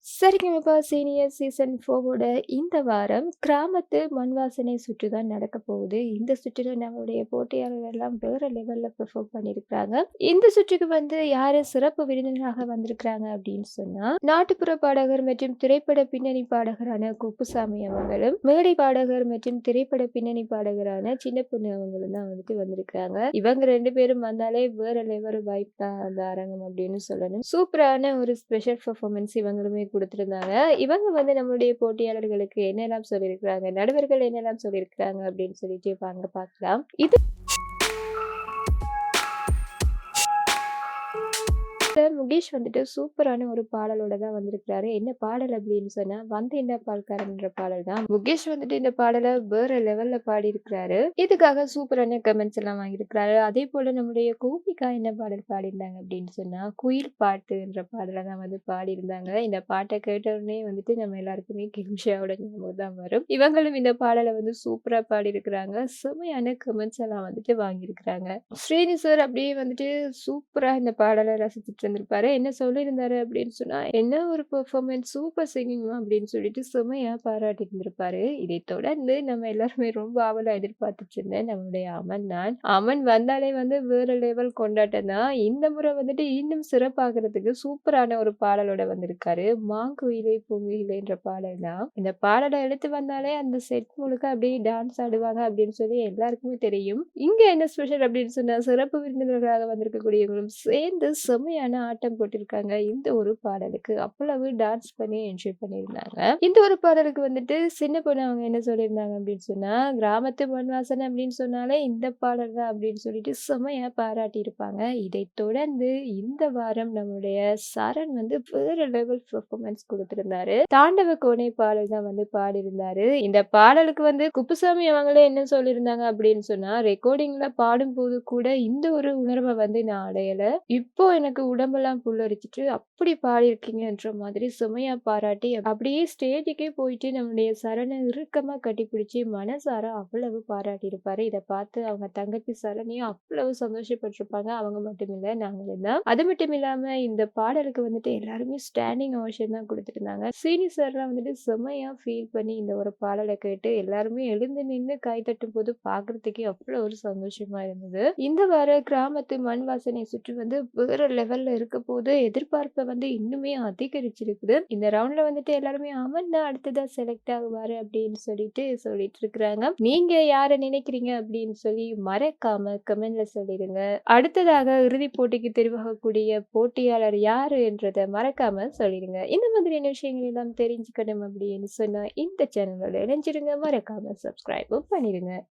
Sa Re Ga Ma Pa senior season 4ஓட இந்த வாரம் கிராமத்து மண் வாசனை சுற்று தான் நடக்க போகுது. இந்த சுற்றுல நம்மளுடைய போட்டியாளர்கள் எல்லாம் வேற லெவல்ல பெர்ஃபார்ம் பண்ணியிருக்கிறாங்க. இந்த சுற்றுக்கு யாரு சிறப்பு விருந்தினராக வந்திருக்கிறாங்க அப்படின்னு சொன்னா, நாட்டுப்புற பாடகர் மற்றும் திரைப்பட பின்னணி பாடகரான குப்புசாமி அவங்களும், மேடை பாடகர் மற்றும் திரைப்பட பின்னணி பாடகரான சின்ன பொண்ணு அவங்களும் தான் வந்திருக்கிறாங்க. இவங்க 2 பேரும் வந்தாலே வேற லெவல் வைப் தான் அந்த அரங்கம் அப்படின்னு சொல்லணும். சூப்பரான ஒரு ஸ்பெஷல் பெர்ஃபார்மன்ஸ் இவங்களுமே குடுத்திருந்தாங்க. இவங்க நம்மளுடைய போட்டியாளர்களுக்கு என்னெல்லாம் சொல்லியிருக்கிறாங்க, நடுவர்கள் என்னெல்லாம் சொல்லியிருக்கிறாங்க அப்படின்னு சொல்லிட்டு வாங்க பார்க்கலாம். முகேஷ் சூப்பரான ஒரு பாடலோட தான் வந்திருக்கிறாரு. என்ன பாடல் அப்படின்னு சொன்னா, "வந்தேன்டா பால்காரன்ற" பாடல் தான். முகேஷ் இந்த பாடல வேற லெவல்ல பாடியிருக்கிறாரு. இதுக்காக சூப்பரான கமெண்ட்ஸ் எல்லாம் வாங்கியிருக்கிறாரு. அதே போல நம்முடைய கோபிகா என்ன பாடல் பாடியிருந்தாங்க அப்படின்னு சொன்னா, "குயில் பாட்டுன்ற" பாடல தான் பாடியிருந்தாங்க. இந்த பாட்ட கேட்ட உடனே நம்ம எல்லாருக்குமே கிங்ஷாவோட ஞாபகம் தான் வரும். இவங்களும் இந்த பாடல சூப்பரா பாடியிருக்கிறாங்க. செமையான கமெண்ட்ஸ் எல்லாம் வாங்கியிருக்கிறாங்க. ஸ்ரீனி சார் அப்படியே சூப்பரா இந்த பாடல ரசிச்சுட்டு இருந்திருப்பாரு. என்ன சொல்லியிருந்தாரு அப்படின்னு சொன்னா, "என்ன ஒரு பெர்ஃபார்மன்ஸ், சூப்பர் சிங்கிங்மா" அப்படின்னு சொல்லிட்டு செமையா பாராட்டி இருந்திருப்பாரு. இதை தொடர்ந்து நம்ம எல்லாருமே ரொம்ப ஆவலா எதிர்பார்த்துட்டு இருந்தேன் நம்மளுடைய அமன் தான். அமன் வந்தாலே வேற லெவல் கொண்டாட்டம் தான். இந்த முறை இன்னும் சிறப்பாகிறதுக்கு சூப்பரான ஒரு பாடலோட வந்திருக்காரு. "மாங்குயிலே பூங்குயிலேன்ற" பாடல் தான். இந்த பாடலை எடுத்து வந்தாலே அந்த செட் முழுக்க அப்படியே டான்ஸ் ஆடுவாங்க அப்படின்னு சொல்லி எல்லாருக்குமே தெரியும். இங்க என்ன ஸ்பெஷல் அப்படின்னு சொன்னா, சிறப்பு விருந்தினர்களாக வந்திருக்கக்கூடியவங்களும் சேர்ந்து செம்மையான ஆட்டம் போட்டிருக்காங்க. இந்த ஒரு பாடலுக்கு அவ்வளவு டான்ஸ் பண்ணி என்ஜாய் பண்ணியிருந்தாங்க. இந்த ஒரு பாடலுக்கு சின்ன பொண்ணு அவங்க என்ன சொல்லியிருந்தாங்க அப்படின்னு சொன்னா, கிராமத்து மண் வாசனை அப்படின்னு சொன்னாலே இந்த பாடல் தான் அப்படின்னு சொல்லிட்டு செம்மையா பாராட்டி இருப்பாங்க. இதைத் தொடர்ந்து இந்த வாரம் நம்முடைய சரண் வேற லெவல் பெர்ஃபார்மன்ஸ் கொடுத்திருந்தாரு. தாண்டவ கோணை பாடல் தான் பாடியிருந்தாரு. இந்த பாடலுக்கு குப்புசாமி அவங்களே என்ன சொல்லியிருந்தாங்க அப்படின்னு சொன்னா, ரெக்கார்டிங்ல பாடும்போது கூட இந்த ஒரு உணர்வை நான் அடையல. இப்போ எனக்கு உடம்பெல்லாம் புல்லரிச்சிட்டு அப்படி பாடியிருக்கீங்கன்ற மாதிரி செமையா பாராட்டி, அப்படியே ஸ்டேஜுக்கே போயிட்டு நம்முடைய சரணை இறுக்கமா கட்டிப்பிடிச்சு மனசார அவ்வளவு பாராட்டி இருப்பாரு. இதை பார்த்து அவங்க தங்கச்சி சரணையும் அவ்வளவு சந்தோஷப்பட்டிருப்பாங்க. அவங்க மட்டும் இல்ல, நாங்களும் தான். அது மட்டும் இல்லாம இந்த பாடலுக்கு எல்லாருமே ஸ்டாண்டிங் ஓவேஷன் தான் கொடுத்துருந்தாங்க. சீனி சார்லாம் செமையா ஃபீல் பண்ணி இந்த ஒரு பாடலை கேட்டு எல்லாருமே எழுந்து நின்று கை தட்டும் போது பாக்குறதுக்கே அவ்வளவு ஒரு சந்தோஷமா இருந்தது. இந்த வார கிராமத்து மண் வாசனை சுற்று வேற லெவல்ல இருக்க போது எதிர்பார்ப்பை இன்னுமே அதிகரிச்சிருக்குது. இந்த ரவுண்ட்ல எல்லாருமே அமன் தான் அடுத்ததா செலக்ட் ஆகுவாரு அப்படின்னு சொல்லிட்டு இருக்கிறாங்க. நீங்க யார நினைக்கிறீங்க அப்படின்னு சொல்லி மறக்காம கமெண்ட்ல சொல்லிடுங்க. அடுத்ததாக இறுதி போட்டிக்கு தெரிவாகக்கூடிய போட்டியாளர் யாரு என்றதை மறக்காம சொல்லிடுங்க. இந்த மாதிரியான விஷயங்கள் எல்லாம் தெரிஞ்சுக்கணும் அப்படின்னு சொன்னா இந்த சேனலோட இணைஞ்சிருங்க. மறக்காம சப்ஸ்கிரைபும் பண்ணிடுங்க.